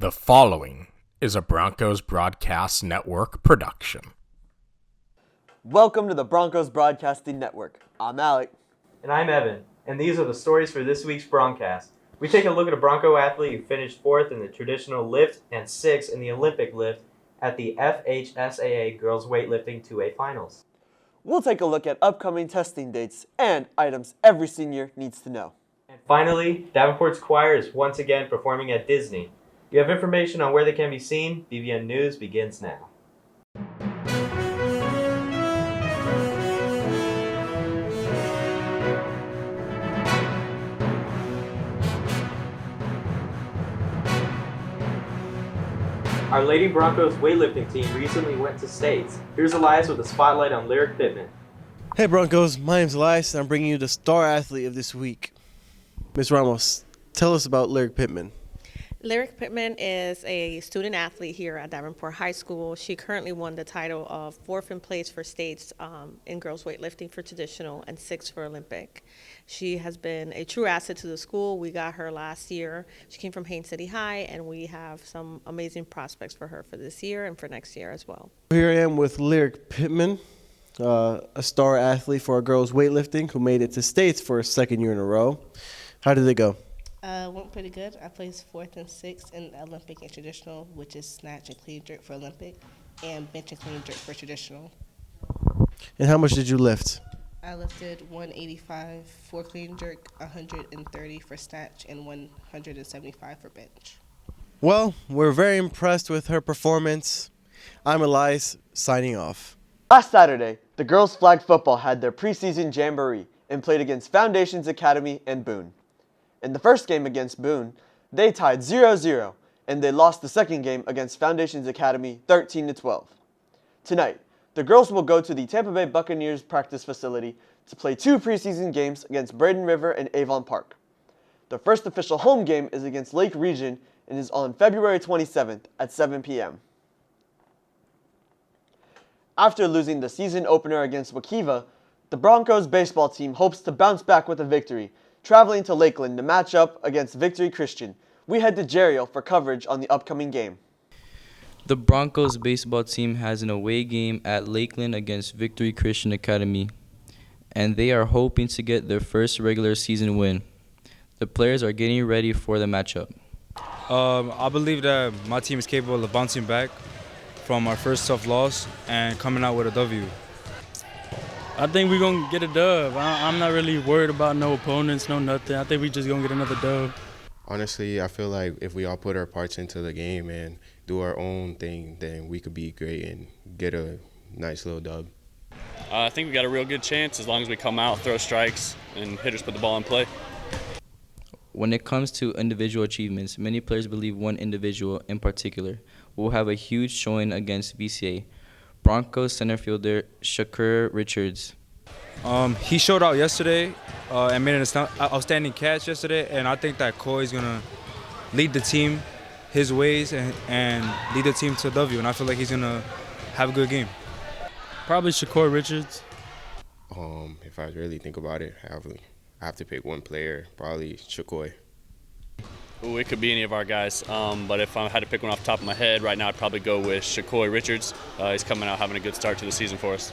The following is a Broncos Broadcast Network production. Welcome to the Broncos Broadcasting Network. I'm Alec. And I'm Evan, and these are the stories for this week's Broncast. We take a look at a Bronco athlete who finished 4th in the traditional lift and 6th in the Olympic lift at the FHSAA Girls Weightlifting 2A Finals. We'll take a look at upcoming testing dates and items every senior needs to know. And finally, Davenport's choir is once again performing at Disney. You have information on where they can be seen? BVN News begins now. Our Lady Broncos weightlifting team recently went to states. Here's Elias with a spotlight on Lyric Pittman. Hey Broncos, my name's Elias and I'm bringing you the star athlete of this week. Ms. Ramos, tell us about Lyric Pittman. Lyric Pittman is a student athlete here at Davenport High School. She currently won the title of 4th in place for states in girls weightlifting for traditional and 6th for Olympic. She has been a true asset to the school. We got her last year. She came from Haines City High, and we have some amazing prospects for her for this year and for next year as well. Here I am with Lyric Pittman, a star athlete for our girls weightlifting who made it to states for a second year in a row. How did it go? Went pretty good. I placed 4th and 6th in Olympic and traditional, which is snatch and clean jerk for Olympic, and bench and clean jerk for traditional. And how much did you lift? I lifted 185 for clean jerk, 130 for snatch, and 175 for bench. Well, we're very impressed with her performance. I'm Elias, signing off. Last Saturday, the girls flag football had their preseason jamboree and played against Foundations Academy and Boone. In the first game against Boone, they tied 0-0, and they lost the second game against Foundations Academy 13-12. Tonight, the girls will go to the Tampa Bay Buccaneers practice facility to play 2 preseason games against Braden River and Avon Park. The first official home game is against Lake Region and is on February 27th at 7 p.m. After losing the season opener against Wakiva, the Broncos baseball team hopes to bounce back with a victory, traveling to Lakeland to match up against Victory Christian. We head to Jeriel for coverage on the upcoming game. The Broncos baseball team has an away game at Lakeland against Victory Christian Academy, and they are hoping to get their first regular season win. The players are getting ready for the matchup. I believe that my team is capable of bouncing back from our first tough loss and coming out with a W. I think we're going to get a dub. I'm not really worried about no opponents, no nothing. I think we just going to get another dub. Honestly, I feel like if we all put our parts into the game and do our own thing, then we could be great and get a nice little dub. I think we got a real good chance as long as we come out, throw strikes, and hitters put the ball in play. When it comes to individual achievements, many players believe one individual in particular will have a huge showing against VCA. Broncos center fielder Shakur Richards. He showed out yesterday and made an outstanding catch yesterday, and I think that Coy is going to lead the team his ways and lead the team to W, and I feel like he's going to have a good game. Probably Shakur Richards. If I really think about it, I have to pick one player, probably Shakur. Ooh, it could be any of our guys, but if I had to pick one off the top of my head right now, I'd probably go with Shakur Richards. He's coming out having a good start to the season for us.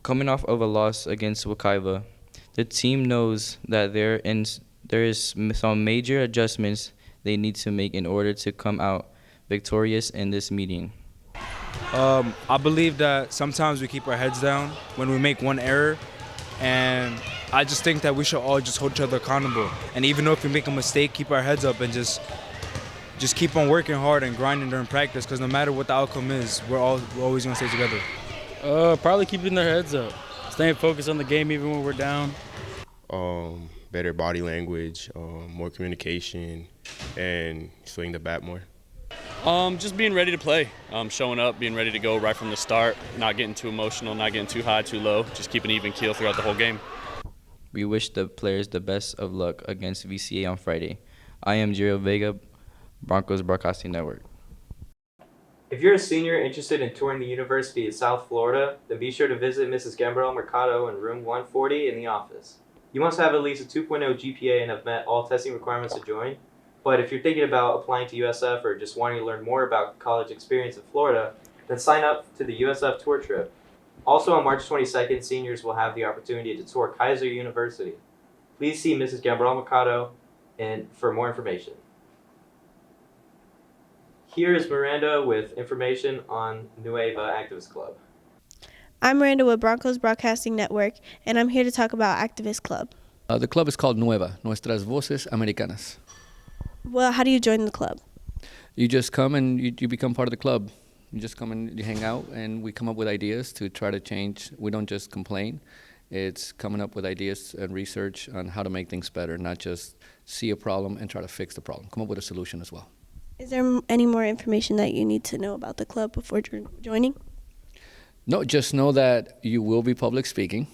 Coming off of a loss against Wakiva, the team knows that there is some major adjustments they need to make in order to come out victorious in this meeting. I believe that sometimes we keep our heads down when we make one error, and I just think that we should all just hold each other accountable. And even if we make a mistake, keep our heads up and just keep on working hard and grinding during practice, because no matter what the outcome is, we're always going to stay together. Probably keeping their heads up, staying focused on the game even when we're down. Better body language, more communication, and swing the bat more. Just being ready to play, showing up, being ready to go right from the start, not getting too emotional, not getting too high, too low, just keep an even keel throughout the whole game. We wish the players the best of luck against VCA on Friday. I am Jeriel Vega, Broncos Broadcasting Network. If you're a senior interested in touring the University of South Florida, then be sure to visit Mrs. Gambrell Mercado in room 140 in the office. You must have at least a 2.0 GPA and have met all testing requirements to join. But if you're thinking about applying to USF or just wanting to learn more about college experience in Florida, then sign up to the USF tour trip. Also on March 22nd, seniors will have the opportunity to tour Kaiser University. Please see Mrs. Gambrel Mercado for more information. Here is Miranda with information on Nueva Activist Club. I'm Miranda with Broncos Broadcasting Network, and I'm here to talk about Activist Club. The club is called Nueva, Nuestras Voces Americanas. Well, how do you join the club? You just come and you become part of the club. You just come and you hang out, and we come up with ideas to try to change. We don't just complain. It's coming up with ideas and research on how to make things better, not just see a problem and try to fix the problem. Come up with a solution as well. Is there any more information that you need to know about the club before joining? No, just know that you will be public speaking.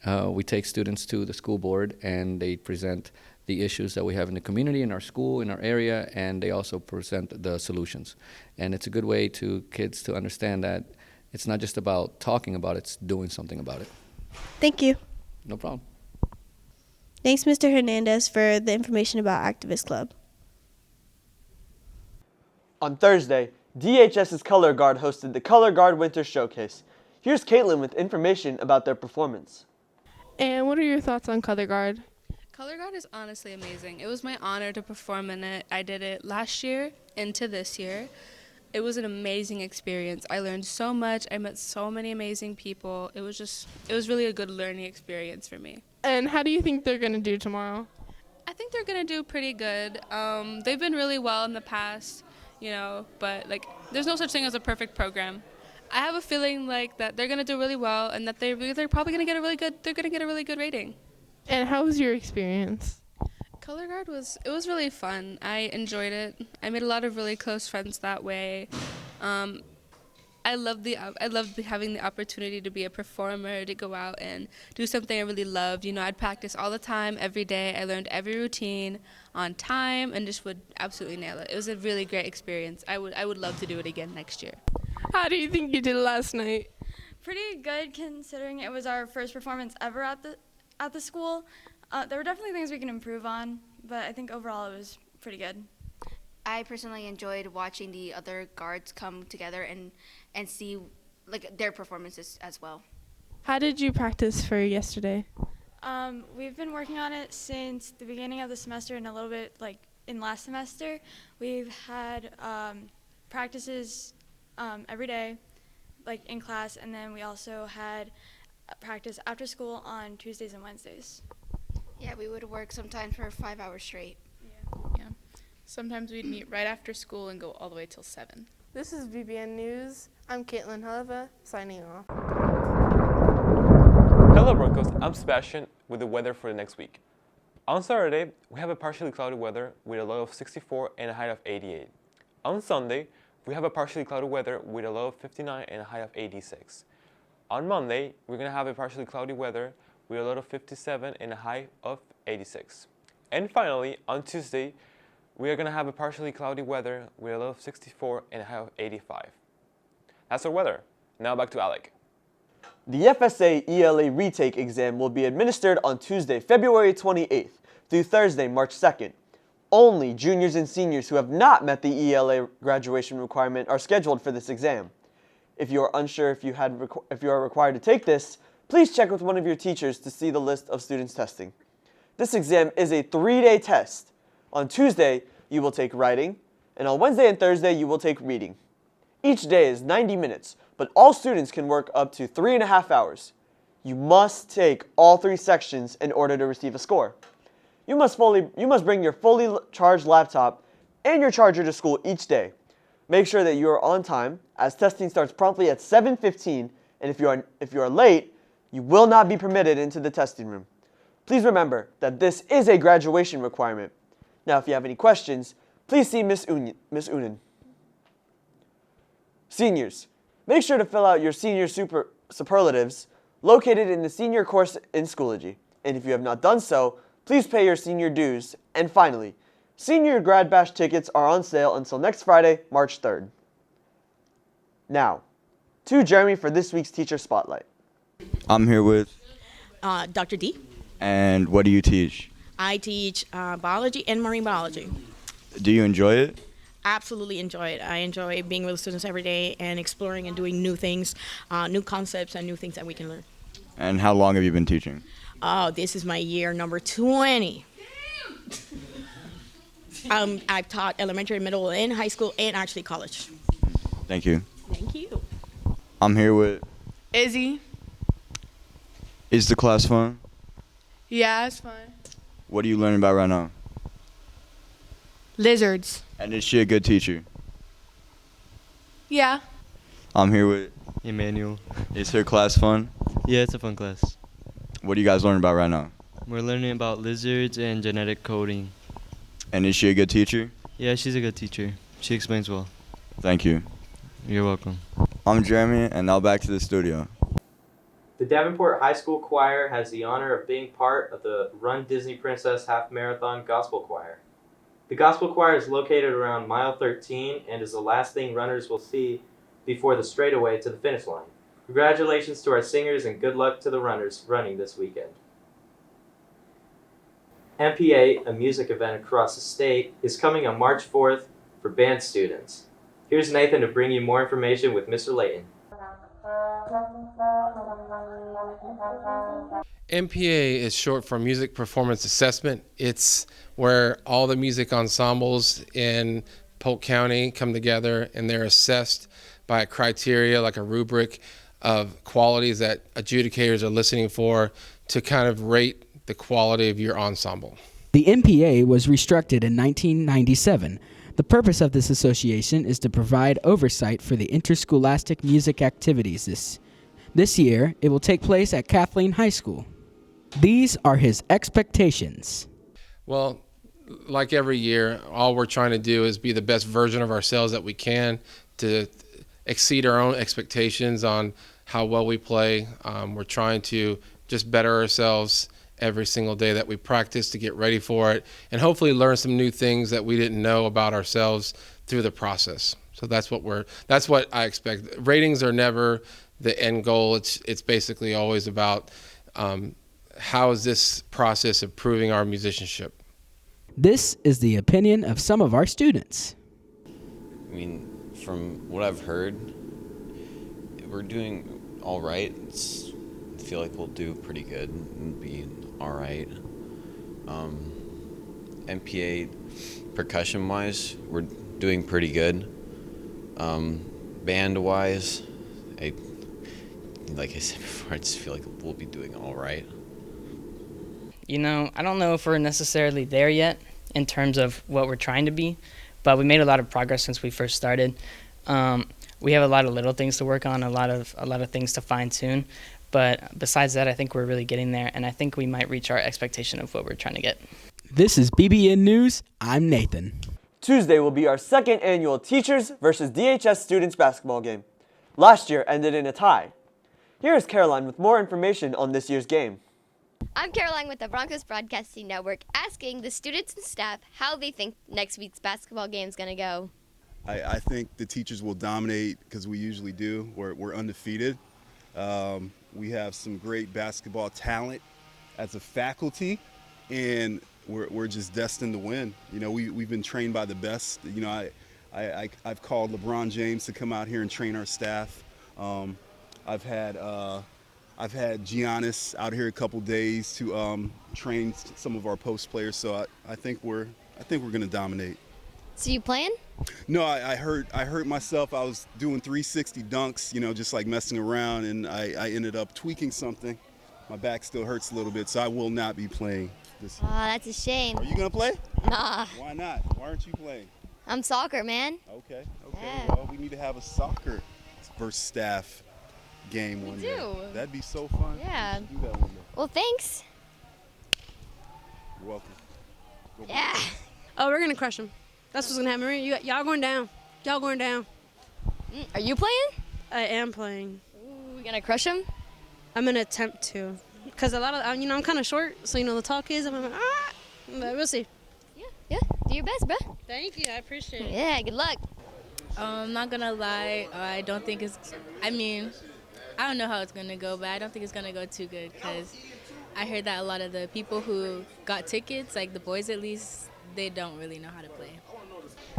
We take students to the school board, and they present the issues that we have in the community, in our school, in our area, and they also present the solutions. And it's a good way to kids to understand that it's not just about talking about it, it's doing something about it. Thank you. No problem. Thanks, Mr. Hernandez, for the information about Activist Club. On Thursday, DHS's Color Guard hosted the Color Guard Winter Showcase. Here's Caitlin with information about their performance. And what are your thoughts on Color Guard? Color Guard is honestly amazing. It was my honor to perform in it. I did it last year into this year. It was an amazing experience. I learned so much. I met so many amazing people. It was really a good learning experience for me. And how do you think they're going to do tomorrow? I think they're going to do pretty good. They've been really well in the past, but there's no such thing as a perfect program. I have a feeling that they're going to do really well, and that they're probably going to get a really good rating. And how was your experience? Color Guard was really fun. I enjoyed it. I made a lot of really close friends that way. I loved having the opportunity to be a performer, to go out and do something I really loved. I'd practice all the time, every day. I learned every routine on time and just would absolutely nail it. It was a really great experience. I would love to do it again next year. How do you think you did last night? Pretty good, considering it was our first performance ever at the school. There were definitely things we can improve on, but I think overall it was pretty good. I personally enjoyed watching the other guards come together and see their performances as well. How did you practice for yesterday? We've been working on it since the beginning of the semester and a little bit in last semester. We've had practices every day, in class, and then we also had practice after school on Tuesdays and Wednesdays. Yeah, we would work sometimes for 5 hours straight. Yeah. Sometimes we'd meet right after school and go all the way till 7. This is BBN News. I'm Caitlin Heleva, signing off. Hello Broncos, I'm Sebastian with the weather for the next week. On Saturday, we have a partially cloudy weather with a low of 64 and a high of 88. On Sunday, we have a partially cloudy weather with a low of 59 and a high of 86. On Monday, we're going to have a partially cloudy weather with a low of 57 and a high of 86. And finally, on Tuesday, we are going to have a partially cloudy weather with a low of 64 and a high of 85. That's our weather. Now back to Alec. The FSA ELA retake exam will be administered on Tuesday, February 28th through Thursday, March 2nd. Only juniors and seniors who have not met the ELA graduation requirement are scheduled for this exam. If you are unsure if you are required to take this, please check with one of your teachers to see the list of students testing. This exam is a 3-day test. On Tuesday, you will take writing, and on Wednesday and Thursday, you will take reading. Each day is 90 minutes, but all students can work up to 3.5 hours. You must take all 3 sections in order to receive a score. You must bring your fully charged laptop and your charger to school each day. Make sure that you are on time, as testing starts promptly at 7:15, and if you are late, you will not be permitted into the testing room. Please remember that this is a graduation requirement. Now, if you have any questions, please see Miss Unen. Seniors, make sure to fill out your senior superlatives located in the senior course in Schoology. And if you have not done so, please pay your senior dues. And finally, senior grad bash tickets are on sale until next Friday, March 3rd. Now, to Jeremy for this week's Teacher Spotlight. I'm here with Dr. D. And what do you teach? I teach biology and marine biology. Do you enjoy it? Absolutely enjoy it. I enjoy being with the students every day and exploring and doing new things, new concepts and new things that we can learn. And how long have you been teaching? Oh, this is my year number 20. I've taught elementary, middle, and high school, and actually college. Thank you. Thank you. I'm here with. Izzy. Is the class fun? Yeah, it's fun. What are you learning about right now? Lizards. And is she a good teacher? Yeah. I'm here with. Emmanuel. Is her class fun? Yeah, it's a fun class. What are you guys learning about right now? We're learning about lizards and genetic coding. And is she a good teacher? Yeah, she's a good teacher. She explains well. Thank you. You're welcome. I'm Jeremy, and now back to the studio. The Davenport High School Choir has the honor of being part of the Run Disney Princess Half Marathon Gospel Choir. The Gospel Choir is located around mile 13 and is the last thing runners will see before the straightaway to the finish line. Congratulations to our singers and good luck to the runners running this weekend. MPA, a music event across the state, is coming on March 4th for band students. Here's Nathan to bring you more information with Mr. Layton. MPA is short for Music Performance Assessment. It's where all the music ensembles in Polk County come together and they're assessed by a criteria, like a rubric of qualities that adjudicators are listening for to kind of rate the quality of your ensemble. The MPA was restructured in 1997. The purpose of this association is to provide oversight for the interscholastic music activities. This year, it will take place at Kathleen High School. These are his expectations. Well, like every year, all we're trying to do is be the best version of ourselves that we can to exceed our own expectations on how well we play. We're trying to just better ourselves every single day that we practice to get ready for it, and hopefully learn some new things that we didn't know about ourselves through the process. So that's what I expect. Ratings are never the end goal. It's basically always about how is this process improving our musicianship. This is the opinion of some of our students. I mean, from what I've heard, we're doing all right. I feel like we'll do pretty good and be all right. MPA percussion-wise, we're doing pretty good. Band-wise, like I said before, I just feel like we'll be doing all right. You know, I don't know if we're necessarily there yet in terms of what we're trying to be, but we made a lot of progress since we first started. We have a lot of little things to work on, a lot of things to fine-tune, but besides that, I think we're really getting there, and I think we might reach our expectation of what we're trying to get. This is BBN News. I'm Nathan. Tuesday will be our second annual Teachers versus DHS Students basketball game. Last year ended in a tie. Here is Caroline with more information on this year's game. I'm Caroline with the Broncos Broadcasting Network, asking the students and staff how they think next week's basketball game is going to go. I think the teachers will dominate because we usually do. We're undefeated. We have some great basketball talent as a faculty, and we're just destined to win. You know, we've been trained by the best. You know, I've called LeBron James to come out here and train our staff. I've had Giannis out here a couple days to train some of our post players. So I think we're going to dominate. So you playing? No, I hurt myself. I was doing 360 dunks, you know, just like messing around, and I ended up tweaking something. My back still hurts a little bit, so I will not be playing this year. Oh, that's a shame. Are you going to play? Nah. Why not? Why aren't you playing? I'm soccer, man. Okay. Yeah. Well, we need to have a soccer versus staff game one day. That'd be so fun. Yeah. We should do that one day. Well, thanks. You're welcome. Yeah. Oh, we're going to crush them. That's what's going to happen. Y'all going down. Y'all going down. Are you playing? I am playing. Ooh, we going to crush them? I'm going to attempt to. Because a lot of, I'm kind of short, so, the tall kids, I'm like, but we'll see. Yeah. Do your best, bro. Thank you. I appreciate it. Yeah, good luck. I'm not going to lie. I don't think I don't know how it's going to go, but I don't think it's going to go too good because I heard that a lot of the people who got tickets, like the boys at least, they don't really know how to play.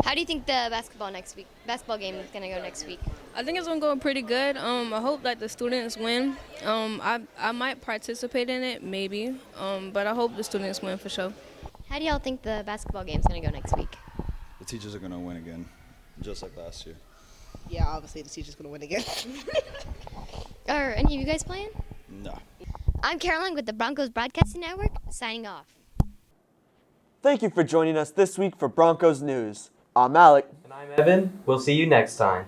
How do you think the basketball game is gonna go next week? I think it's gonna go pretty good. I hope that the students win. I might participate in it, maybe. But I hope the students win for sure. How do y'all think the basketball game is gonna go next week? The teachers are going to win again, just like last year. Yeah, obviously the teacher's gonna win again. Are any of you guys playing? No. I'm Caroline with the Broncos Broadcasting Network, signing off. Thank you for joining us this week for Broncos News. I'm Alec. And I'm Evan. We'll see you next time.